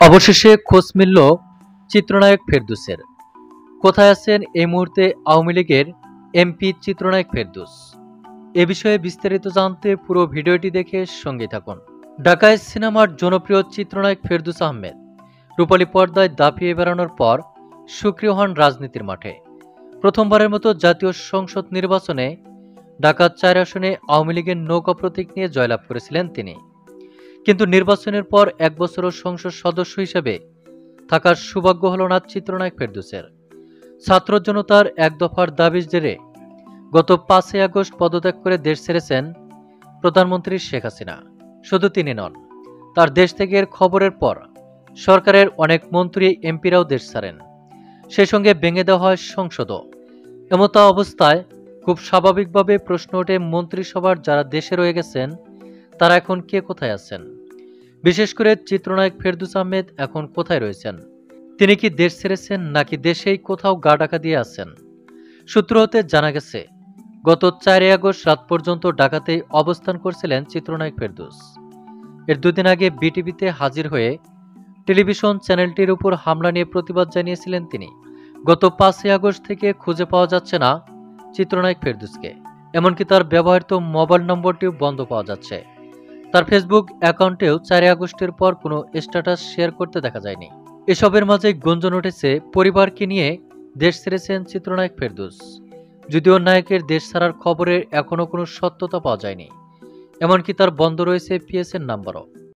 অবশেষে খোঁজ মিলল চিত্রনায়ক ফেরদৌসের। কোথায় আছেন এই মুহূর্তে আওয়ামী লীগের এমপি চিত্রনায়ক ফেরদৌস? এ বিষয়ে বিস্তারিত জানতে পুরো ভিডিওটি দেখে সঙ্গে থাকুন। ঢাকায় সিনেমার জনপ্রিয় চিত্রনায়ক ফেরদৌস আহমেদ রূপালী পর্দায় দাপিয়ে বেড়ানোর পর সক্রিয় হন রাজনীতির মাঠে। প্রথমবারের মতো জাতীয় সংসদ নির্বাচনে ঢাকা ৪ আসনে আওয়ামী লীগের নৌকা প্রতীক নিয়ে জয়লাভ করেছিলেন তিনি। কিন্তু নির্বাচনের পর এক বছরও সংসদ সদস্য হিসেবে থাকার সৌভাগ্য হল না চিত্রনায়ক ফেরদৌসের। ছাত্র জনতার এক দফার দাবির জেরে গত ৫ই আগস্ট পদত্যাগ করে দেশ ছেড়েছেন প্রধানমন্ত্রী শেখ হাসিনা। শুধু তিনি নন, তার দেশ ত্যাগের খবরের পর সরকারের অনেক মন্ত্রী এমপিরাও দেশ ছাড়েন, সেই সঙ্গে ভেঙে দেওয়া হয় সংসদও। এমতো অবস্থায় খুব স্বাভাবিকভাবে প্রশ্ন ওঠে, মন্ত্রিসভার যারা দেশে রয়ে গেছেন তারা এখন কে কোথায় আছেন? বিশেষ করে চিত্রনায়ক ফেরদৌস আহমেদ এখন কোথায় রয়েছেন? তিনি কি দেশ ছেড়েছেন নাকি দেশেই কোথাও গা ঢাকা দিয়ে আছেন? সূত্র হতে জানা গেছে, গত ৪ আগস্ট রাত পর্যন্ত ঢাকাতেই অবস্থান করছিলেন চিত্রনায়ক ফেরদৌস। এর দুদিন আগে বিটিভিতে হাজির হয়ে টেলিভিশন চ্যানেলটির উপর হামলা নিয়ে প্রতিবাদ জানিয়েছিলেন তিনি। গত ৫ই আগস্ট থেকে খুঁজে পাওয়া যাচ্ছে না চিত্রনায়ক ফেরদৌসকে, এমনকি তার ব্যবহৃত মোবাইল নম্বরটিও বন্ধ পাওয়া যাচ্ছে। তার ফেসবুক অ্যাকাউন্টেও ৪ আগস্টের পর কোনো স্ট্যাটাস শেয়ার করতে দেখা যায়নি। এসবের মাঝে গুঞ্জন উঠেছে পরিবারকে নিয়ে দেশ ছেড়েছেন চিত্রনায়ক ফেরদৌস। যদিও নায়কের দেশ ছাড়ার খবরের এখনও কোনো সত্যতা পাওয়া যায়নি, এমনকি তার বন্ধ রয়েছে পিএসএন নাম্বারও।